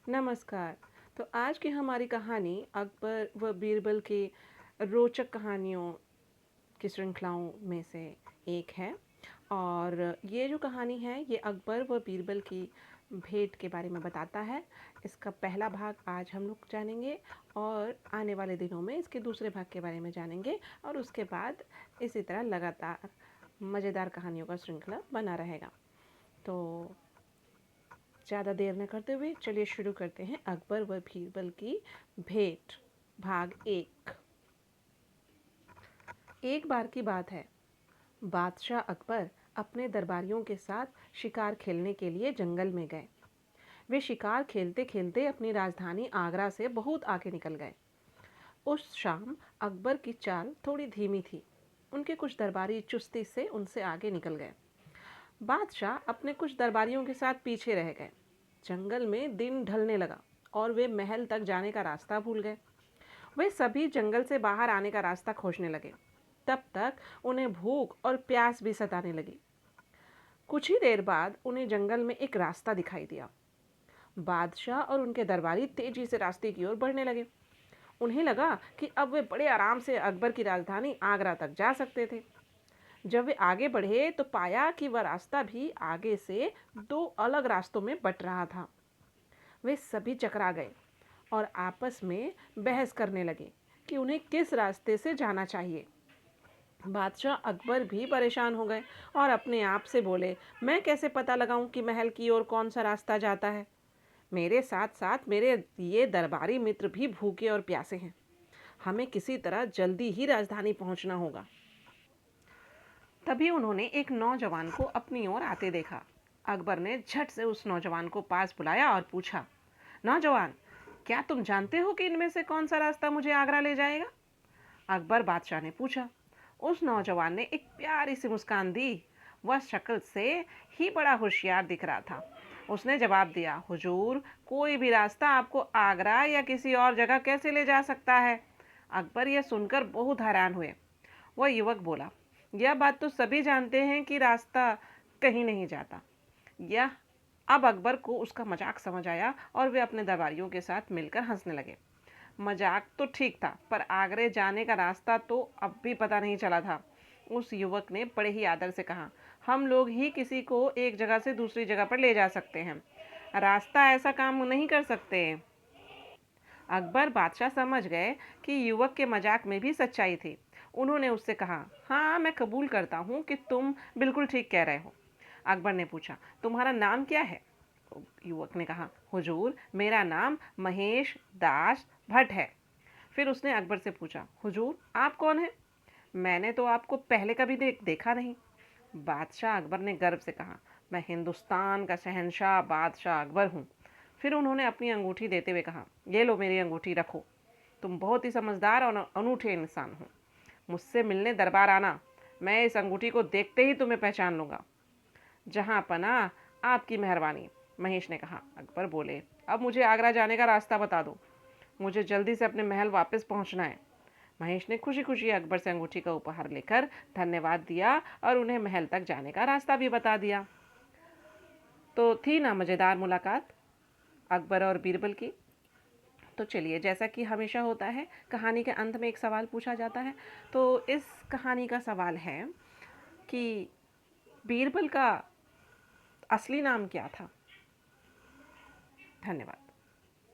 नमस्कार। तो आज की हमारी कहानी अकबर व बीरबल की रोचक कहानियों की श्रृंखलाओं में से एक है। और ये जो कहानी है ये अकबर व बीरबल की भेंट के बारे में बताता है। इसका पहला भाग आज हम लोग जानेंगे और आने वाले दिनों में इसके दूसरे भाग के बारे में जानेंगे और उसके बाद इसी तरह लगातार मज़ेदार कहानियों का श्रृंखला बना रहेगा। तो ज़्यादा देर न करते हुए चलिए शुरू करते हैं अकबर व बीरबल की भेंट भाग 1। एक बार की बात है, बादशाह अकबर अपने दरबारियों के साथ शिकार खेलने के लिए जंगल में गए। वे शिकार खेलते खेलते अपनी राजधानी आगरा से बहुत आगे निकल गए। उस शाम अकबर की चाल थोड़ी धीमी थी। उनके कुछ दरबारी चुस्ती से उनसे आगे निकल गए। बादशाह अपने कुछ दरबारियों के साथ पीछे रह गए। जंगल में दिन ढलने लगा और वे महल तक जाने का रास्ता भूल गए। वे सभी जंगल से बाहर आने का रास्ता खोजने लगे। तब तक उन्हें भूख और प्यास भी सताने लगी। कुछ ही देर बाद उन्हें जंगल में एक रास्ता दिखाई दिया। बादशाह और उनके दरबारी तेजी से रास्ते की ओर बढ़ने लगे। उन्हें लगा कि अब वे बड़े आराम से अकबर की राजधानी आगरा तक जा सकते थे। जब वे आगे बढ़े तो पाया कि वह रास्ता भी आगे से दो अलग रास्तों में बट रहा था। वे सभी चकरा गए और आपस में बहस करने लगे कि उन्हें किस रास्ते से जाना चाहिए। बादशाह अकबर भी परेशान हो गए और अपने आप से बोले, मैं कैसे पता लगाऊं कि महल की ओर कौन सा रास्ता जाता है। मेरे साथ साथ मेरे ये दरबारी मित्र भी भूखे और प्यासे हैं। हमें किसी तरह जल्दी ही राजधानी पहुंचना होगा। तभी उन्होंने एक नौजवान को अपनी ओर आते देखा। अकबर ने झट से उस नौजवान को पास बुलाया और पूछा, नौजवान, क्या तुम जानते हो कि इनमें से कौन सा रास्ता मुझे आगरा ले जाएगा? अकबर बादशाह ने पूछा। उस नौजवान ने एक प्यारी सी मुस्कान दी। वह शक्ल से ही बड़ा होशियार दिख रहा था। उसने जवाब दिया, हुजूर, कोई भी रास्ता आपको आगरा या किसी और जगह कैसे ले जा सकता है? अकबर यह सुनकर बहुत हैरान हुए। वह युवक बोला, यह बात तो सभी जानते हैं कि रास्ता कहीं नहीं जाता। यह अब अकबर को उसका मजाक समझ आया और वे अपने दरबारियों के साथ मिलकर हंसने लगे। मजाक तो ठीक था, पर आगरे जाने का रास्ता तो अब भी पता नहीं चला था। उस युवक ने बड़े ही आदर से कहा, हम लोग ही किसी को एक जगह से दूसरी जगह पर ले जा सकते हैं, रास्ता ऐसा काम नहीं कर सकते। अकबर बादशाह समझ गए कि युवक के मजाक में भी सच्चाई थी। उन्होंने उससे कहा, हाँ, मैं कबूल करता हूँ कि तुम बिल्कुल ठीक कह रहे हो। अकबर ने पूछा, तुम्हारा नाम क्या है? युवक ने कहा, हुजूर, मेरा नाम महेश दास भट्ट है। फिर उसने अकबर से पूछा, हुजूर, आप कौन हैं? मैंने तो आपको पहले कभी देखा नहीं। बादशाह अकबर ने गर्व से कहा, मैं हिंदुस्तान का शहंशाह बादशाह अकबर हूँ। फिर उन्होंने अपनी अंगूठी देते हुए कहा, ये लो मेरी अंगूठी, रखो। तुम बहुत ही समझदार और अनूठे इंसान हो। मुझसे मिलने दरबार आना, मैं इस अंगूठी को देखते ही तुम्हें पहचान लूँगा। जहाँ पना आपकी मेहरबानी, महेश ने कहा। अकबर बोले, अब मुझे आगरा जाने का रास्ता बता दो, मुझे जल्दी से अपने महल वापस पहुँचना है। महेश ने खुशी खुशी अकबर से अंगूठी का उपहार लेकर धन्यवाद दिया और उन्हें महल तक जाने का रास्ता भी बता दिया। तो थी ना मज़ेदार मुलाकात अकबर और बीरबल की। तो चलिए, जैसा कि हमेशा होता है, कहानी के अंत में एक सवाल पूछा जाता है। तो इस कहानी का सवाल है कि बीरबल का असली नाम क्या था? धन्यवाद।